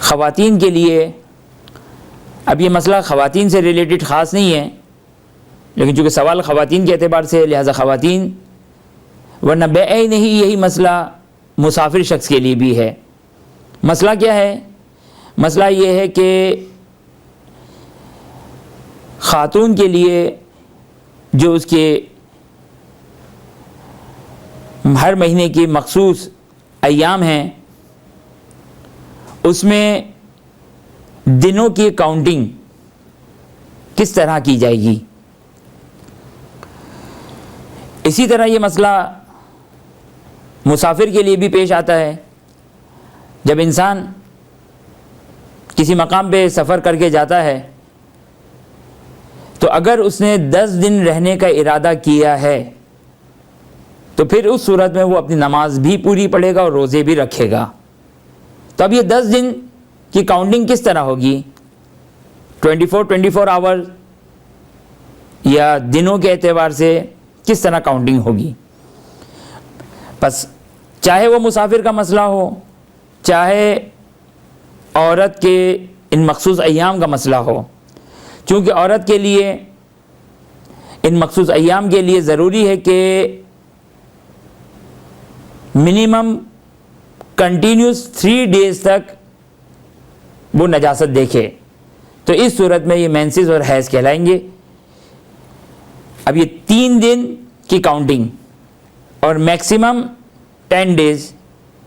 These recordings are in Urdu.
خواتین کے لیے، اب یہ مسئلہ خواتین سے ریلیٹڈ خاص نہیں ہے، لیکن چونکہ سوال خواتین کے اعتبار سے لہذا خواتین، ورنہ بعین ہی یہی مسئلہ مسافر شخص کے لیے بھی ہے۔ مسئلہ کیا ہے؟ مسئلہ یہ ہے کہ خاتون کے لیے جو اس کے ہر مہینے کی مخصوص ایام ہیں، اس میں دنوں کی کاؤنٹنگ کس طرح کی جائے گی۔ اسی طرح یہ مسئلہ مسافر کے لیے بھی پیش آتا ہے۔ جب انسان کسی مقام پہ سفر کر کے جاتا ہے تو اگر اس نے 10 دن رہنے کا ارادہ کیا ہے تو پھر اس صورت میں وہ اپنی نماز بھی پوری پڑھے گا اور روزے بھی رکھے گا۔ تو اب یہ 10 دن کی کاؤنٹنگ کس طرح ہوگی؟ 24 آور یا دنوں کے اعتبار سے کس طرح کاؤنٹنگ ہوگی؟ بس چاہے وہ مسافر کا مسئلہ ہو، چاہے عورت کے ان مخصوص ایام کا مسئلہ ہو، چونکہ عورت کے لیے ان مخصوص ایام کے لیے ضروری ہے کہ منیمم کنٹینیوس 3 ڈیز تک وہ نجاست دیکھے، تو اس صورت میں یہ مینسز اور حیض کہلائیں گے۔ اب یہ 3 دن کی کاؤنٹنگ اور میکسیمم 10 ڈیز،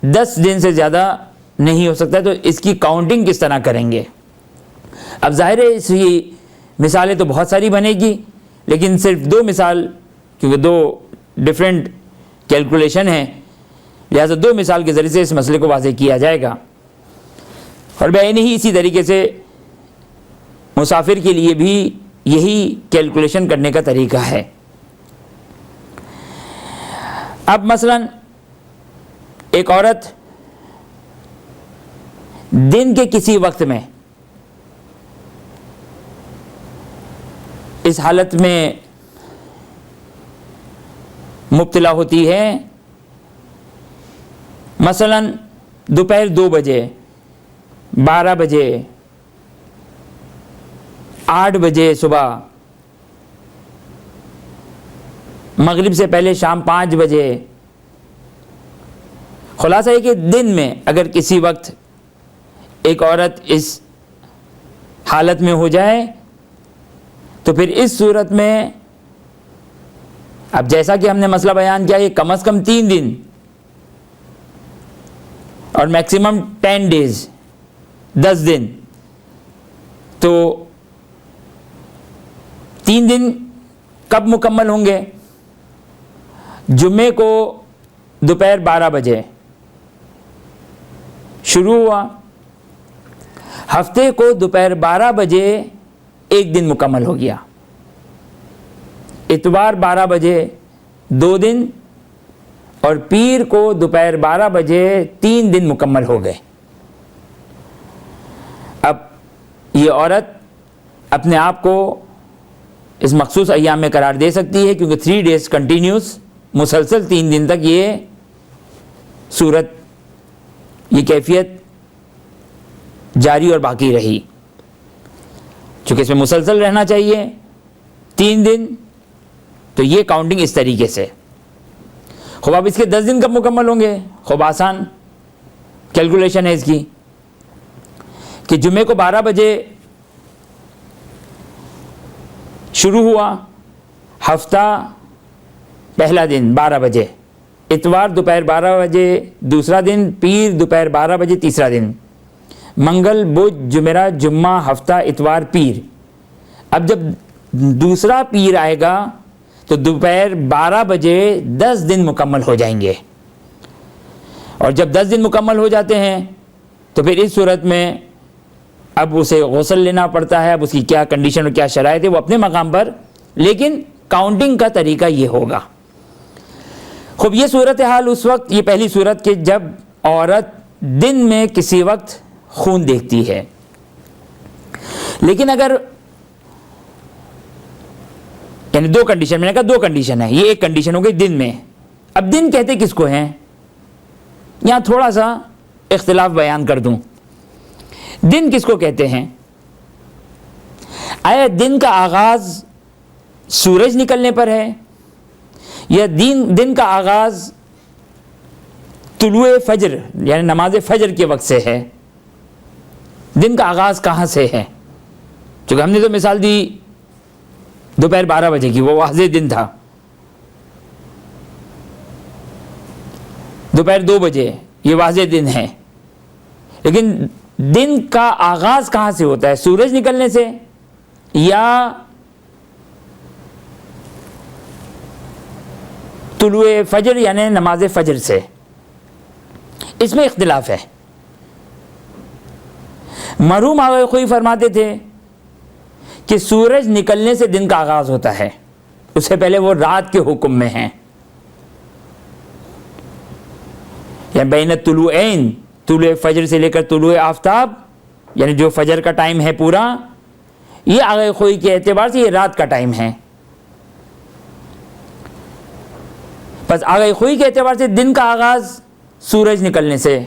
10 دن سے زیادہ نہیں ہو سکتا، تو اس کی کاؤنٹنگ کس طرح کریں گے؟ اب ظاہر ہے اس کی مثالیں تو بہت ساری بنے گی، لیکن صرف 2 مثال، کیونکہ 2 ڈیفرنٹ کیلکولیشن ہیں، لہذا 2 مثال کے ذریعے سے اس مسئلے کو واضح کیا جائے گا۔ اور بعین ہی اسی طریقے سے مسافر کے لیے بھی یہی کیلکولیشن کرنے کا طریقہ ہے۔ اب مثلا ایک عورت دن کے کسی وقت میں اس حالت میں مبتلا ہوتی ہے، مثلا دوپہر 2 بجے، 12 بجے، 8 بجے صبح، مغرب سے پہلے شام 5 بجے۔ خلاصہ ہے کہ دن میں اگر کسی وقت ایک عورت اس حالت میں ہو جائے تو پھر اس صورت میں، اب جیسا کہ ہم نے مسئلہ بیان کیا، یہ کم از کم 3 دن اور میکسیمم 10 ڈیز، 10 دن، تو 3 دن کب مکمل ہوں گے؟ جمعے کو دوپہر 12 بجے شروع ہوا، ہفتے کو دوپہر 12 بجے 1 دن مکمل ہو گیا، اتوار 12 بجے 2 دن، اور پیر کو دوپہر 12 بجے 3 دن مکمل ہو گئے۔ اب یہ عورت اپنے آپ کو اس مخصوص ایام میں قرار دے سکتی ہے، کیونکہ 3 ڈیز کنٹینیوس، مسلسل 3 دن تک یہ صورت، یہ کیفیت جاری اور باقی رہی۔ چونکہ اس میں مسلسل رہنا چاہیے 3 دن، تو یہ کاؤنٹنگ اس طریقے سے۔ خوب اب اس کے 10 دن کب مکمل ہوں گے؟ خوب آسان کیلکولیشن ہے اس کی، کہ جمعے کو 12 بجے شروع ہوا، ہفتہ پہلا دن 12 بجے، اتوار دوپہر 12 بجے دوسرا دن، پیر دوپہر 12 بجے تیسرا دن، منگل بدھ جمعرات جمعہ ہفتہ اتوار پیر۔ اب جب دوسرا پیر آئے گا تو دوپہر 12 بجے 10 دن مکمل ہو جائیں گے، اور جب 10 دن مکمل ہو جاتے ہیں تو پھر اس صورت میں اب اسے غسل لینا پڑتا ہے۔ اب اس کی کیا کنڈیشن اور کیا شرائط ہے وہ اپنے مقام پر، لیکن کاؤنٹنگ کا طریقہ یہ ہوگا۔ خوب یہ صورتحال اس وقت، یہ پہلی صورت کہ جب عورت دن میں کسی وقت خون دیکھتی ہے، لیکن اگر یعنی 2 کنڈیشن، میں نے کہا 2 کنڈیشن ہے، یہ ایک کنڈیشن ہو گئی دن میں۔ اب دن کہتے کس کو ہیں؟ یہاں تھوڑا سا اختلاف بیان کر دوں۔ دن کس کو کہتے ہیں؟ آیا دن کا آغاز سورج نکلنے پر ہے یا دن کا آغاز طلوع فجر یعنی نماز فجر کے وقت سے ہے؟ دن کا آغاز کہاں سے ہے؟ چونکہ ہم نے تو مثال دی دوپہر 12 بجے کی، وہ واضح دن تھا. دوپہر 2 بجے یہ واضح دن ہے، لیکن دن کا آغاز کہاں سے ہوتا ہے؟ سورج نکلنے سے یا طلوع فجر یعنی نماز فجر سے؟ اس میں اختلاف ہے. مرحوم آقا خوئی فرماتے تھے کہ سورج نکلنے سے دن کا آغاز ہوتا ہے، اس سے پہلے وہ رات کے حکم میں ہیں. یا بین الطلوعین، طلوع فجر سے لے کر طلوع آفتاب یعنی جو فجر کا ٹائم ہے پورا، یہ آقا خوئی کے اعتبار سے یہ رات کا ٹائم ہے. بس آقا خوئی کے اعتبار سے دن کا آغاز سورج نکلنے سے،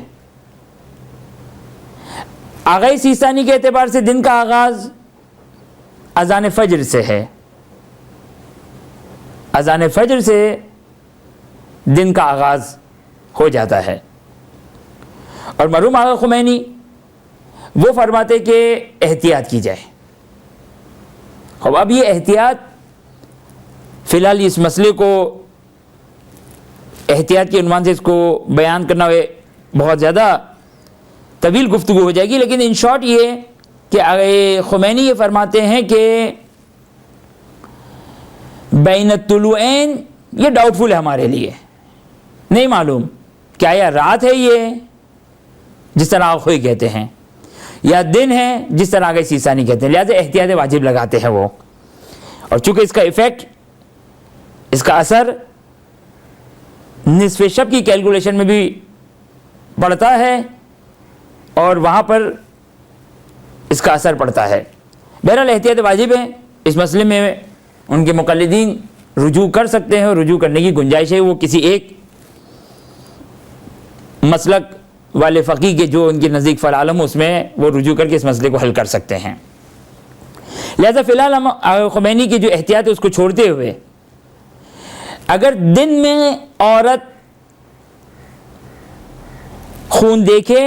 آقا سیستانی کے اعتبار سے دن کا آغاز اذان فجر سے ہے. اذان فجر سے دن کا آغاز ہو جاتا ہے. اور مرحوم آقا خمینی وہ فرماتے کہ احتیاط کی جائے. اب یہ احتیاط فی الحال اس مسئلے کو احتیاط کے عنوان سے اس کو بیان کرنا بہت زیادہ طویل گفتگو ہو جائے گی، لیکن ان شارٹ یہ کہ خمینی یہ فرماتے ہیں کہ بین الطلوعین یہ ڈاؤٹ فل ہے ہمارے لیے، نہیں معلوم کیا یہ رات ہے یہ جس طرح آقا خوئی کہتے ہیں یا دن ہے جس طرح آقا سیستانی کہتے ہیں، لہذا احتیاط واجب لگاتے ہیں وہ. اور چونکہ اس کا ایفیکٹ، اس کا اثر نصف شب کی کیلکولیشن میں بھی پڑتا ہے اور وہاں پر اس کا اثر پڑتا ہے. بہرحال احتیاط واجب ہے. اس مسئلے میں ان کے مقلدین رجوع کر سکتے ہیں اور رجوع کرنے کی گنجائش ہے. وہ کسی ایک مسلک والے فقیہ کے جو ان کے نزدیک فالعالم اس میں وہ رجوع کر کے اس مسئلے کو حل کر سکتے ہیں. لہذا فی الحال ہم خمینی کی جو احتیاط ہے اس کو چھوڑتے ہوئے اگر دن میں عورت خون دیکھے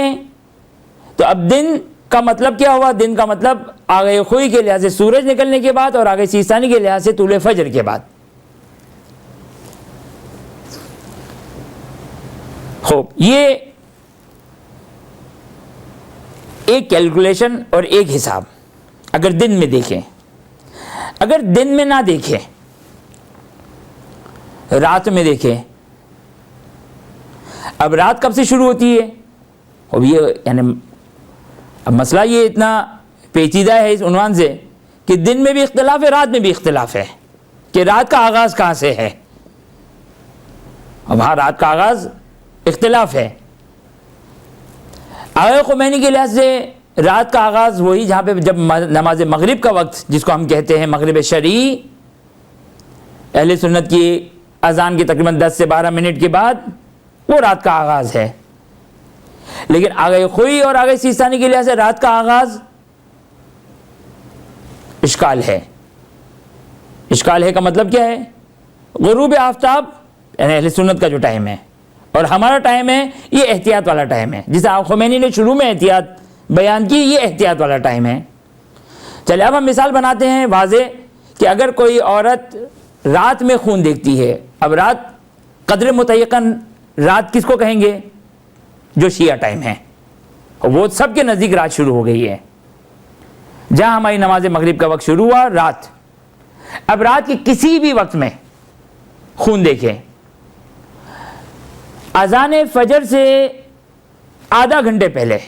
تو اب دن کا مطلب کیا ہوا؟ دن کا مطلب آقا خوئی کے لحاظ سے سورج نکلنے کے بعد اور آقا سیستانی کے لحاظ سے طلوع فجر کے بعد. خوب، یہ ایک کیلکولیشن اور ایک حساب اگر دن میں دیکھیں. اگر دن میں نہ دیکھیں، رات میں دیکھیں. اب رات کب سے شروع ہوتی ہے؟ اب یہ یعنی اب مسئلہ یہ اتنا پیچیدہ ہے اس عنوان سے کہ دن میں بھی اختلاف ہے، رات میں بھی اختلاف ہے کہ رات کا آغاز کہاں سے ہے. اب ہاں رات کا آغاز اختلاف ہے. آقا خمینی کے لحاظ سے رات کا آغاز وہی جہاں پہ جب نماز مغرب کا وقت جس کو ہم کہتے ہیں مغرب شرعی، اہل سنت کی اذان کے تقریباً 10 سے 12 منٹ کے بعد وہ رات کا آغاز ہے. لیکن آقا خوئی اور آقا سیستانی کے لحاظ سے رات کا آغاز اشکال ہے. اشکال ہے کا مطلب کیا ہے؟ غروب آفتاب یعنی اہل سنت کا جو ٹائم ہے اور ہمارا ٹائم ہے یہ احتیاط والا ٹائم ہے. جسے آقا خمینی نے شروع میں احتیاط بیان کی، یہ احتیاط والا ٹائم ہے. چلے اب ہم مثال بناتے ہیں واضح کہ اگر کوئی عورت رات میں خون دیکھتی ہے. اب رات قدر متیقن رات کس کو کہیں گے؟ جو شیعہ ٹائم ہے. وہ سب کے نزدیک رات شروع ہو گئی ہے. جہاں ہماری نماز مغرب کا وقت شروع ہوا رات. اب رات کے کسی بھی وقت میں خون دیکھیں، اذان فجر سے آدھا گھنٹے پہلے،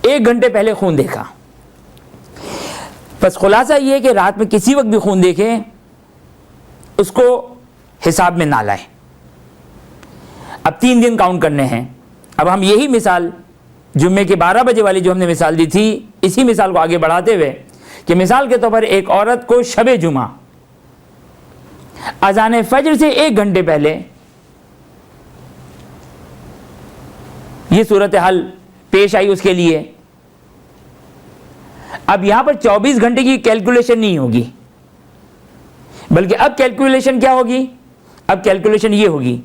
1 گھنٹے پہلے خون دیکھا، بس خلاصہ یہ ہے کہ رات میں کسی وقت بھی خون دیکھیں اس کو حساب میں نہ لائیں. اب 3 دن کاؤنٹ کرنے ہیں. اب ہم یہی مثال جمعے کے 12 بجے والی جو ہم نے مثال دی تھی، اسی مثال کو آگے بڑھاتے ہوئے کہ مثال کے طور پر ایک عورت کو شب جمعہ اذان فجر سے 1 گھنٹے پہلے یہ صورتحال پیش آئی اس کے لیے اب یہاں پر 24 گھنٹے کی کیلکولیشن نہیں ہوگی، بلکہ اب کیلکولیشن کیا ہوگی؟ اب کیلکولیشن یہ ہوگی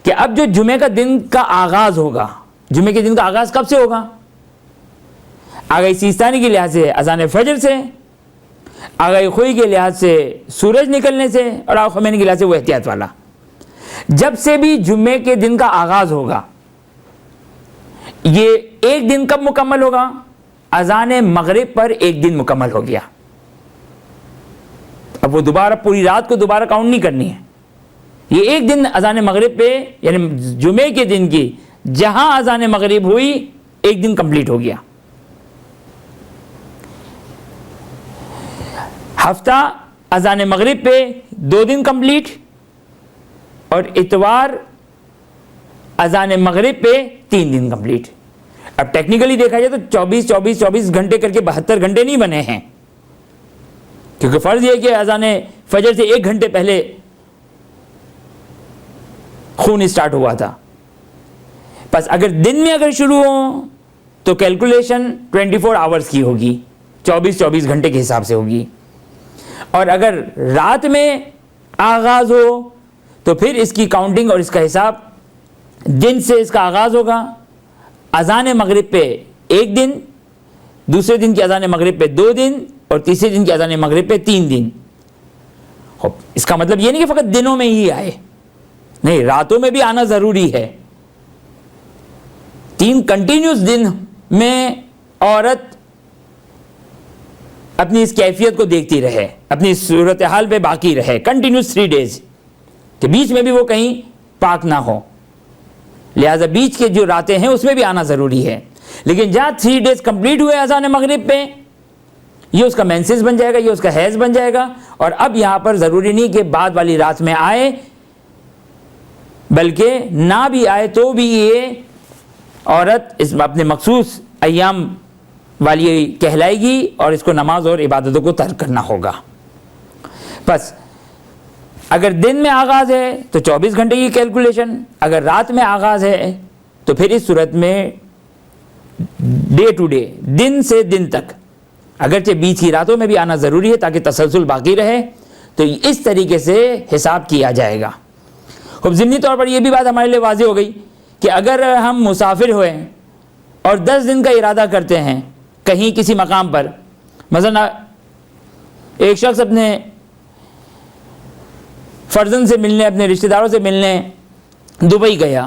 کہ اب جو جمعے کا دن کا آغاز ہوگا، جمعے کے دن کا آغاز کب سے ہوگا؟ آگاہی سیستانی کے لحاظ سے اذان فجر سے، آگاہی خوئی کے لحاظ سے سورج نکلنے سے، اور آغاہی خمینی کے لحاظ سے وہ احتیاط والا، جب سے بھی جمعے کے دن کا آغاز ہوگا، یہ ایک دن کب مکمل ہوگا؟ اذان مغرب پر ایک دن مکمل ہو گیا. اب وہ دوبارہ پوری رات کو دوبارہ کاؤنٹ نہیں کرنی ہے، یہ ایک دن اذان مغرب پہ، یعنی جمعے کے دن کی جہاں اذان مغرب ہوئی ایک دن کمپلیٹ ہو گیا. ہفتہ اذان مغرب پہ 2 دن کمپلیٹ، اور اتوار اذان مغرب پہ 3 دن کمپلیٹ. اب ٹیکنیکلی دیکھا جائے تو 24 گھنٹے کر کے 72 گھنٹے نہیں بنے ہیں، کیونکہ فرض یہ کہ اذان فجر سے 1 گھنٹے پہلے خون اسٹارٹ ہوا تھا. بس اگر دن میں اگر شروع ہو تو کیلکولیشن 24 آورز کی ہوگی، 24 گھنٹے کے حساب سے ہوگی. اور اگر رات میں آغاز ہو تو پھر اس کی کاؤنٹنگ اور اس کا حساب دن سے اس کا آغاز ہوگا. اذان مغرب پہ 1 دن، دوسرے دن کی اذان مغرب پہ 2 دن، اور تیسرے دن کی اذان مغرب پہ 3 دن. اس کا مطلب یہ نہیں کہ فقط دنوں میں ہی آئے، نہیں، راتوں میں بھی آنا ضروری ہے. 3 کنٹینیوس دن میں عورت اپنی اس کیفیت کو دیکھتی رہے، اپنی صورتحال پہ باقی رہے، کنٹینیوس 3 ڈیز، کہ بیچ میں بھی وہ کہیں پاک نہ ہو. لہذا بیچ کے جو راتیں ہیں اس میں بھی آنا ضروری ہے. لیکن جہاں 3 ڈیز کمپلیٹ ہوئے اذان مغرب پہ، یہ اس کا مینسز بن جائے گا، یہ اس کا حیض بن جائے گا. اور اب یہاں پر ضروری نہیں کہ بعد والی رات میں آئے، بلکہ نہ بھی آئے تو بھی یہ عورت اس اپنے مخصوص ایام والی کہلائے گی، اور اس کو نماز اور عبادتوں کو ترک کرنا ہوگا. بس اگر دن میں آغاز ہے تو 24 گھنٹے کی کیلکولیشن، اگر رات میں آغاز ہے تو پھر اس صورت میں ڈے ٹو ڈے، دن سے دن تک، اگرچہ بیچ کی راتوں میں بھی آنا ضروری ہے تاکہ تسلسل باقی رہے، تو اس طریقے سے حساب کیا جائے گا. خب ضمنی طور پر یہ بھی بات ہمارے لیے واضح ہو گئی کہ اگر ہم مسافر ہوئے اور 10 دن کا ارادہ کرتے ہیں کہیں کسی مقام پر، مثلا ایک شخص اپنے فرزند سے ملنے، اپنے رشتہ داروں سے ملنے دبئی گیا.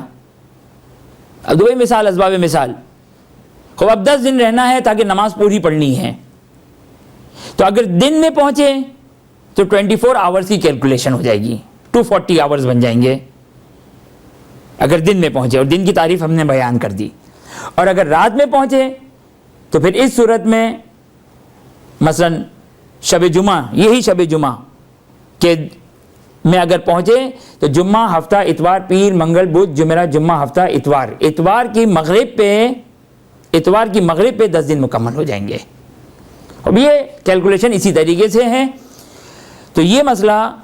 اب دبئی مثال، اسباب مثال، خب اب 10 دن رہنا ہے تاکہ نماز پوری پڑھنی ہے. تو اگر دن میں پہنچے تو 24 آورز کی کیلکولیشن ہو جائے گی، 240 آورز بن جائیں گے اگر دن میں پہنچے، اور دن کی تعریف ہم نے بیان کر دی. اور اگر رات میں پہنچے تو پھر اس صورت میں مثلا شب جمعہ، یہی شب جمعہ کہ میں اگر پہنچے تو جمعہ، ہفتہ، اتوار، پیر، منگل، بدھ، جمعرات، جمعہ، ہفتہ، اتوار، اتوار کی مغرب پہ 10 دن مکمل ہو جائیں گے. اب یہ کیلکولیشن اسی طریقے سے ہے. تو یہ مسئلہ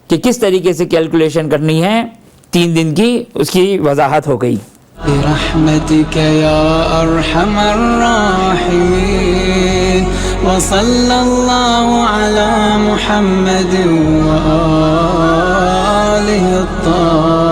کہ کس طریقے سے کیلکولیشن کرنی ہے 3 دن کی، اس کی وضاحت ہو گئی. برحمتك يا أرحم الراحمين وصلى الله على محمد وآله الطاهرين.